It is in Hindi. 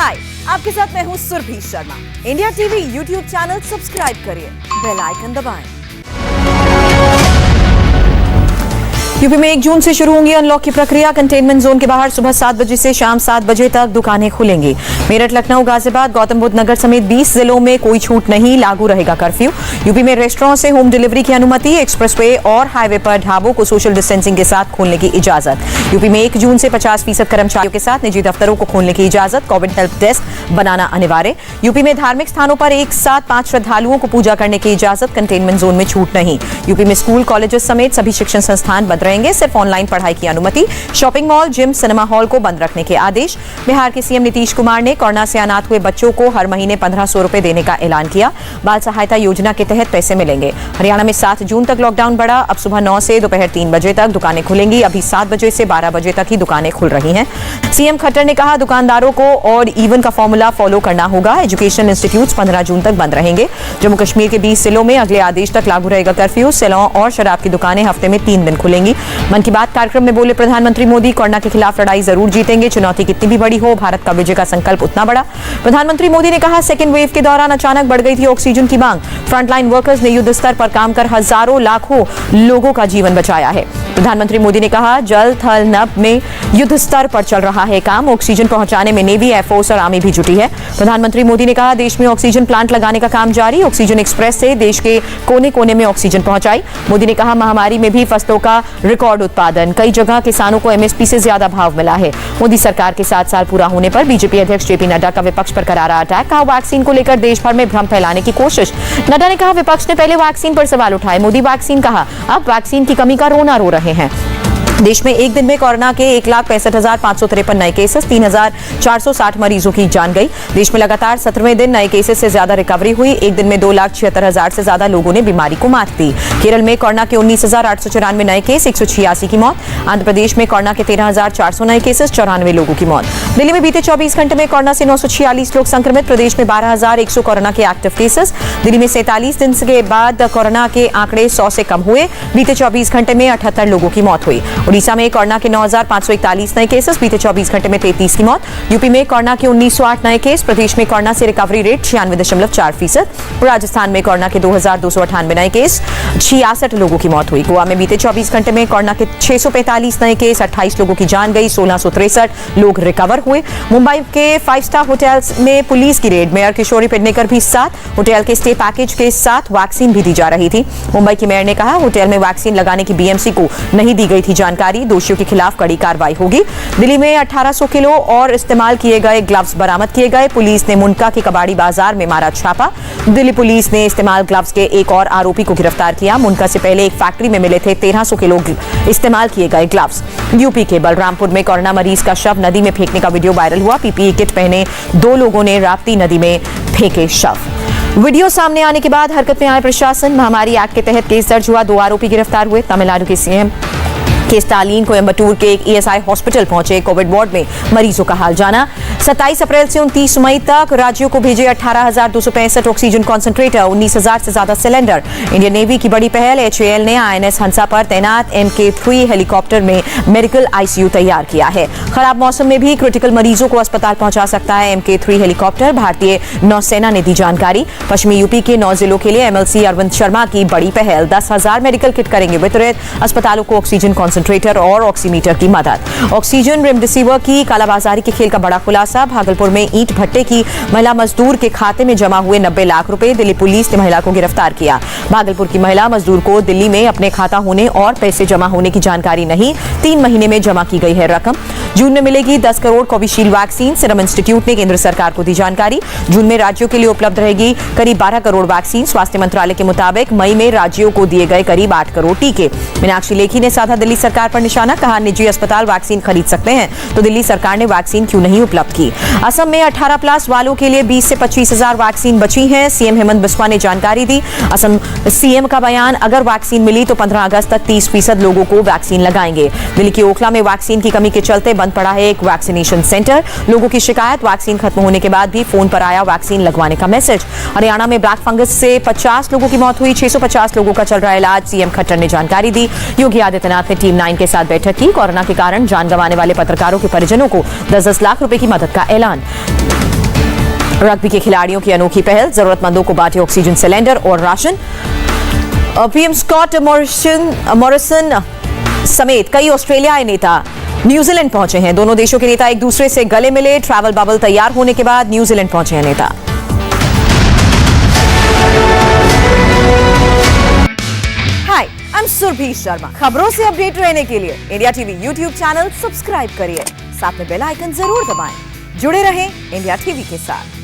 हाय, आपके साथ मैं हूँ Surabhi Sharma. India TV YouTube channel subscribe करिए, बेल आइकन दबाएं। यूपी में 1 जून से शुरू होंगी अनलॉक की प्रक्रिया। कंटेनमेंट जोन के बाहर सुबह 7 बजे से शाम 7 बजे तक दुकानें खुलेंगी। मेरठ, लखनऊ, गाजियाबाद, गौतम बुद्ध नगर समेत 20 जिलों में कोई छूट नहीं, लागू रहेगा कर्फ्यू। यूपी में रेस्टोरेंट से होम डिलीवरी की अनुमति। एक्सप्रेसवे और हाईवे पर ढाबों को सोशल डिस्टेंसिंग के साथ खोलने की इजाजत। यूपी में 1 जून से 50% कर्मचारियों के साथ निजी दफ्तरों को खोलने की इजाजत। कोविड हेल्प डेस्क बनाना अनिवार्य। यूपी में धार्मिक स्थानों पर एक साथ 5 श्रद्धालुओं को पूजा करने की इजाजत। कंटेनमेंट जोन में छूट नहीं। यूपी में स्कूल, कॉलेजेस समेत सभी शिक्षण संस्थान बंद रहेंगे, सिर्फ ऑनलाइन पढ़ाई की अनुमति। Shopping mall, gym, cinema hall को बंद रखने के आदेश। बिहार के सीएम नीतीश कुमार ने कोरोना से अनाथ हुए बच्चों को हर महीने 1500 रुपए देने का ऐलान किया। बाल सहायता योजना के तहत पैसे मिलेंगे। हरियाणा में 7 जून तक लॉकडाउन बढ़ा। अब सुबह 9 से दोपहर 3 बजे तक दुकानें खुलेंगी। अभी 7 बजे से 12 बजे तक ही दुकानें खुल रही हैं। सीएम खट्टर ने कहा, दुकानदारों को और इवन का फॉर्मूला फॉलो करना होगा। एजुकेशन इंस्टीट्यूट्स 15 जून तक बंद रहेंगे। जम्मू कश्मीर के 20 जिलों में अगले आदेश तक लागू रहेगा कर्फ्यू। सैलून और शराब की दुकानें हफ्ते में 3 दिन खुलेंगी। मन की बात कार्यक्रम में बोले प्रधानमंत्री मोदी, कोरोना के खिलाफ लड़ाई जरूर जीतेंगे, चुनौती कितनी भी बड़ी हो, भारत का विजय का संकल्प उतना बड़ा। प्रधानमंत्री मोदी ने कहा, सेकेंड वेव के दौरान अचानक बढ़ गई थी ऑक्सीजन की मांग। फ्रंटलाइन वर्कर्स ने युद्ध स्तर पर काम कर हजारों लाखों लोगों का जीवन बचाया है। प्रधानमंत्री मोदी ने कहा, जल, थल, नभ में युद्ध स्तर पर चल रहा है काम। ऑक्सीजन पहुंचाने में नेवी, एयरफोर्स और आर्मी भी जुटी है। प्रधानमंत्री मोदी ने कहा, देश में ऑक्सीजन प्लांट लगाने का काम जारी। ऑक्सीजन एक्सप्रेस से देश के कोने कोने में ऑक्सीजन पहुंचाई। मोदी ने कहा, महामारी में भी फसलों का रिकॉर्ड उत्पादन। कई जगह किसानों को एमएसपी से ज्यादा भाव मिला है। मोदी सरकार के 7 साल पूरा होने पर बीजेपी अध्यक्ष जेपी नड्डा का विपक्ष पर करारा अटैक। कहा, वैक्सीन को लेकर देश भर में भ्रम फैलाने की कोशिश। नड्डा ने कहा, विपक्ष ने पहले वैक्सीन पर सवाल उठाए, मोदी वैक्सीन कहा, अब वैक्सीन की कमी का रोना रो रहे हैं। देश में एक दिन में कोरोना के 1,65,553 नए केसेस, 3,460 मरीजों की जान गई। देश में लगातार 17वें दिन नए केसेस से ज्यादा रिकवरी हुई। एक दिन में 2,76,000 से ज्यादा लोगों ने बीमारी को मात दी। केरल में कोरोना के 19,894 नए केस, 186 की मौत। आंध्र प्रदेश में कोरोना के 13,400 नए केसेस, 94 लोगों की मौत। दिल्ली में बीते 24 घंटे में कोरोना से 946 लोग संक्रमित। प्रदेश में 12,100 कोरोना के एक्टिव केसेस। दिल्ली में 47 दिन के बाद कोरोना के आंकड़े 100 से कम हुए। बीते 24 घंटे में 78 लोगों की मौत हुई। उड़ीसा में कोरोना के 9,541 नए केसेस, बीते 24 घंटे में 33 की मौत। यूपी में कोरोना के 1908 नए केस। प्रदेश में कोरोना से रिकवरी रेट 96.4%। राजस्थान में कोरोना के 2,298 नए केस, 66 लोगों की मौत हुई। गोवा में बीते 24 घंटे में कोरोना के 645 नए केस, 28 लोगों की जान गई, 1663 लोग रिकवर हुए। मुंबई के 5 स्टार होटल्स में पुलिस की रेड। मेयर किशोरी पेडनेकर भी साथ। होटल के स्टे पैकेज के साथ वैक्सीन भी दी जा रही थी। मुंबई की मेयर ने कहा, होटल में वैक्सीन लगाने की बीएमसी को नहीं दी गई थी जानकारी, दोषियों के खिलाफ कड़ी कार्रवाई होगी। दिल्ली में 1800 किलो और इस्तेमाल किए गए ग्लव्स बरामद किए गए। पुलिस ने मुनका के कबाड़ी बाजार में मारा छापा। दिल्ली पुलिस ने इस्तेमाल ग्लव्स के एक और आरोपी को गिरफ्तार किया। मुनका से पहले एक फैक्ट्री में मिले थे 1300 किलो इस्तेमाल किए गए ग्लव्स। यूपी के बलरामपुर में कोरोना मरीज का शव नदी में फेंकने का वीडियो वायरल हुआ। पीपीई किट पहने 2 लोगों ने राप्ती नदी में फेंके शव। वीडियो सामने आने के बाद हरकत में आए प्रशासन। महामारी एक्ट के तहत केस दर्ज हुआ, 2 आरोपी गिरफ्तार हुए। तमिलनाडु के सीएम के स्टालिन कोयम्बटूर के एक ईएसआई हॉस्पिटल पहुंचे। कोविड वार्ड में मरीजों का हाल जाना। 27 अप्रैल से 29 मई तक राज्यों को भेजे 18,265 ऑक्सीजन कॉन्सेंट्रेटर, 19,000 से ज्यादा सिलेंडर। इंडियन नेवी की बड़ी पहल। एचएएल ने आईएनएस हंसा पर तैनात MK3 हेलीकॉप्टर में मेडिकल आईसीयू तैयार किया है। खराब मौसम में भी क्रिटिकल मरीजों को अस्पताल पहुंचा सकता है MK3 हेलीकॉप्टर, भारतीय नौसेना ने दी जानकारी। पश्चिमी यूपी के 9 जिलों के लिए एमएलसी अरविंद शर्मा की बड़ी पहल। 10,000 मेडिकल किट करेंगे वितरित। अस्पतालों को ऑक्सीजन कॉन्सेंट्रेटर और ऑक्सीमीटर की मदद। ऑक्सीजन रेमडेसिविर की कालाबाजारी के खेल का बड़ा खुलासा। भागलपुर में ईंट भट्टे की महिला मजदूर के खाते में जमा हुए 90 लाख रुपए। दिल्ली पुलिस ने महिला को गिरफ्तार किया। भागलपुर की महिला मजदूर को दिल्ली में अपने खाता होने और पैसे जमा होने की जानकारी नहीं, 3 महीने में जमा की गई है रकम। जून में मिलेगी 10 crore Covishield vaccine. Serum institute ने केंद्र सरकार को दी जानकारी। जून में राज्यों के लिए उपलब्ध रहेगी करीब 12 करोड़ वैक्सीन। स्वास्थ्य मंत्रालय के मुताबिक मई में राज्यों को दिए गए करीब 8 करोड़ टीके। मीनाक्षी लेखी ने साधा दिल्ली सरकार पर निशाना। कहा, निजी अस्पताल वैक्सीन खरीद सकते हैं तो दिल्ली सरकार ने वैक्सीन क्यों नहीं उपलब्ध की। असम में 18+ वालों के लिए 20 से 25 हजार वैक्सीन बची हैं। सीएम हेमंत बिस्वा ने जानकारी दी। असम सीएम का बयान, अगर वैक्सीन मिली तो 15 अगस्त तक 30% लोगों को वैक्सीन लगाएंगे। दिल्ली के ओखला में वैक्सीन की कमी के चलते बंद पड़ा है एक वैक्सीनेशन सेंटर। लोगों की शिकायत, वैक्सीन खत्म होने के बाद भी फोन पर आया वैक्सीन लगवाने का मैसेज। हरियाणा में ब्लैक फंगस से 50 लोगों की मौत हुई। 650 लोगों का चल रहा इलाज। सीएम खट्टर ने जानकारी दी। योगी आदित्यनाथ ने टीम 9 के साथ बैठक की। कोरोना के कारण जान गंवाने वाले पत्रकारों के परिजनों को 10-10 लाख रुपए की मदद मदद का ऐलान। रग्बी के खिलाड़ियों की अनोखी पहल, जरूरतमंदों को बांटे ऑक्सीजन सिलेंडर और राशन। पीएम स्कॉट मॉरिसन समेत कई ऑस्ट्रेलियाई नेता न्यूजीलैंड पहुंचे हैं। दोनों देशों के नेता एक दूसरे से गले मिले। ट्रैवल बबल तैयार होने के बाद न्यूजीलैंड पहुंचे हैं नेता। हाय, आई एम सुरभि शर्मा। खबरों से अपडेट रहने के लिए India TV YouTube channel subscribe करिए, साथ में बेल आइकन जरूर दबाएं। जुड़े रहें इंडिया टीवी के साथ।